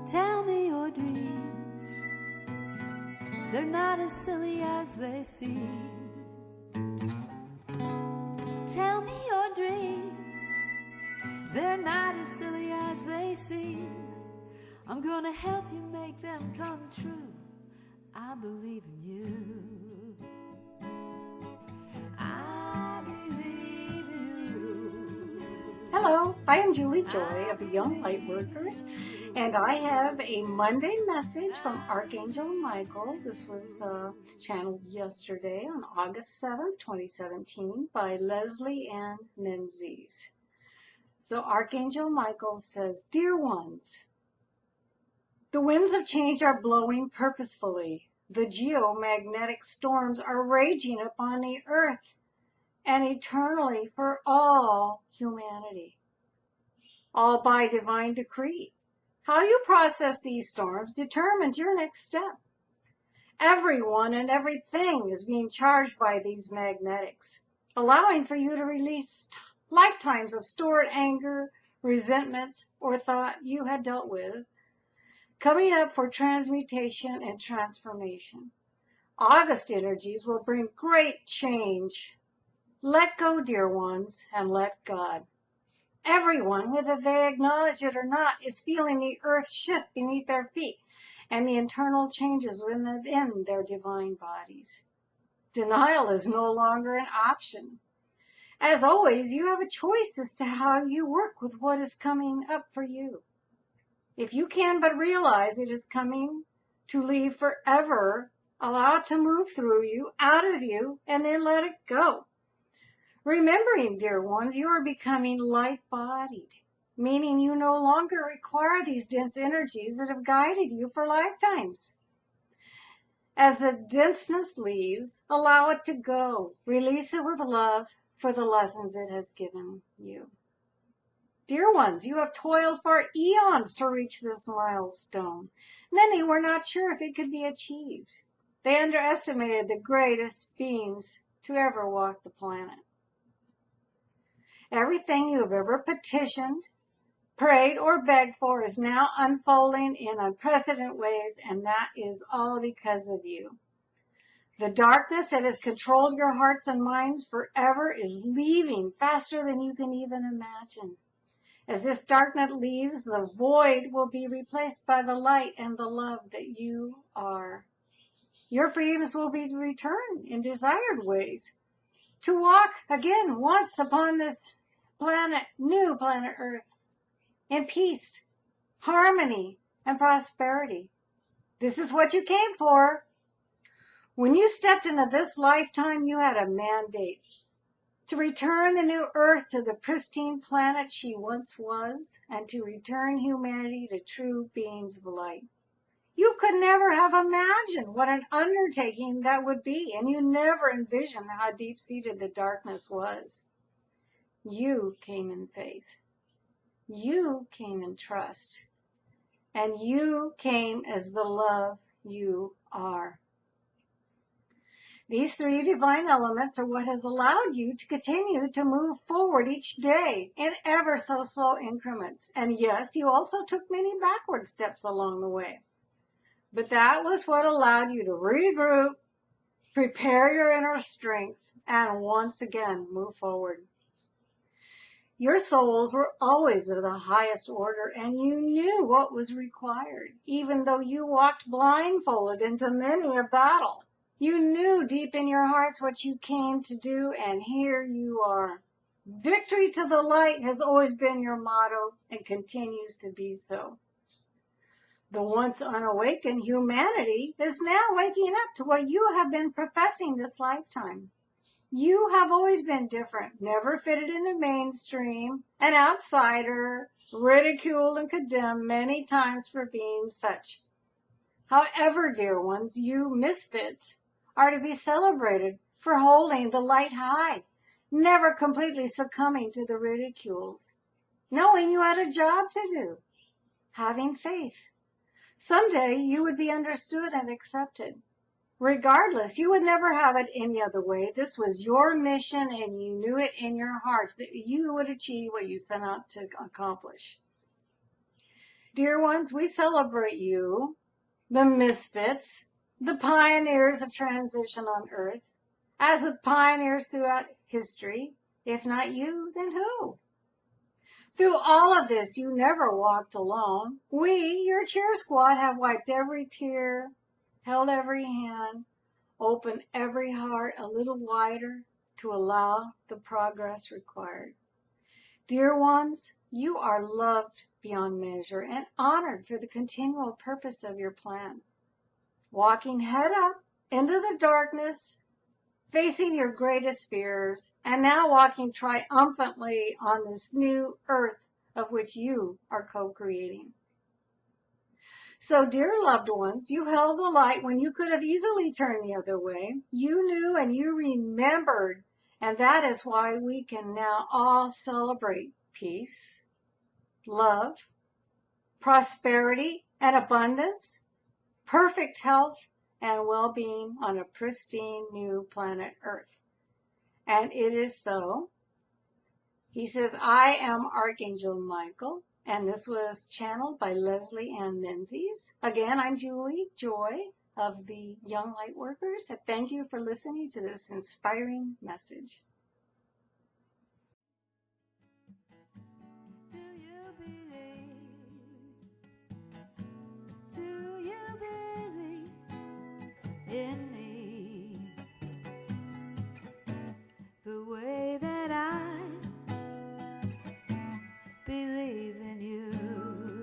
Tell me your dreams, they're not as silly as they seem. Tell me your dreams, they're not as silly as they seem. I'm gonna help you make them come true. I believe in you. I believe in you. Hello, I am Julie Joy of the Young Light Workers, and I have a Monday message from Archangel Michael. This was channeled yesterday on August 7th, 2017 by Leslie Ann Menzies. So Archangel Michael says, "Dear ones, the winds of change are blowing purposefully. The geomagnetic storms are raging upon the earth and eternally for all humanity, all by divine decree. How you process these storms determines your next step. Everyone and everything is being charged by these magnetics, allowing for you to release lifetimes of stored anger, resentments, or thought you had dealt with, coming up for transmutation and transformation. August energies will bring great change. Let go, dear ones, and let God." Everyone, whether they acknowledge it or not, is feeling the earth shift beneath their feet and the internal changes within their divine bodies. Denial is no longer an option. As always, you have a choice as to how you work with what is coming up for you. If you can but realize it is coming to leave forever, allow it to move through you, out of you, and then let it go. Remembering, dear ones, you are becoming light-bodied, meaning you no longer require these dense energies that have guided you for lifetimes. As the denseness leaves, allow it to go. Release it with love for the lessons it has given you. Dear ones, you have toiled for eons to reach this milestone. Many were not sure if it could be achieved. They underestimated the greatest beings to ever walk the planet. Everything you have ever petitioned, prayed, or begged for is now unfolding in unprecedented ways, and that is all because of you. The darkness that has controlled your hearts and minds forever is leaving faster than you can even imagine. As this darkness leaves, the void will be replaced by the light and the love that you are. Your freedoms will be returned in desired ways. To walk again once upon this planet, new planet Earth, in peace, harmony, and prosperity. This is what you came for. When you stepped into this lifetime, you had a mandate to return the new Earth to the pristine planet she once was, and to return humanity to true beings of light. You could never have imagined what an undertaking that would be, and you never envisioned how deep-seated the darkness was. You came in faith. You came in trust. And you came as the love you are. These three divine elements are what has allowed you to continue to move forward each day in ever so slow increments. And yes, you also took many backward steps along the way. But that was what allowed you to regroup, prepare your inner strength, and once again move forward. Your souls were always of the highest order, and you knew what was required, even though you walked blindfolded into many a battle. You knew deep in your hearts what you came to do, and here you are. Victory to the light has always been your motto and continues to be so. The once unawakened humanity is now waking up to what you have been professing this lifetime. You have always been different, never fitted in the mainstream, an outsider, ridiculed and condemned many times for being such. However, dear ones, you misfits are to be celebrated for holding the light high, never completely succumbing to the ridicules, knowing you had a job to do, having faith. Someday you would be understood and accepted. Regardless, you would never have it any other way. This was your mission, and you knew it in your hearts that you would achieve what you set out to accomplish. Dear ones, we celebrate you, the misfits, the pioneers of transition on Earth, as with pioneers throughout history. If not you, then who? Through all of this, you never walked alone. We, your cheer squad, have wiped every tear, held every hand, opened every heart a little wider to allow the progress required. Dear ones, you are loved beyond measure and honored for the continual purpose of your plan. Walking head up into the darkness, facing your greatest fears, and now walking triumphantly on this new earth of which you are co-creating. So, dear loved ones, you held the light when you could have easily turned the other way. You knew and you remembered, and that is why we can now all celebrate peace, love, prosperity, and abundance, perfect health, and well-being on a pristine new planet Earth. And it is so. He says, I am Archangel Michael, and this was channeled by Leslie Ann Menzies. Again, I'm Julie Joy of the Young Lightworkers, and thank you for listening to this inspiring message. Do you believe? Do you believe in me? The way that I believe in you.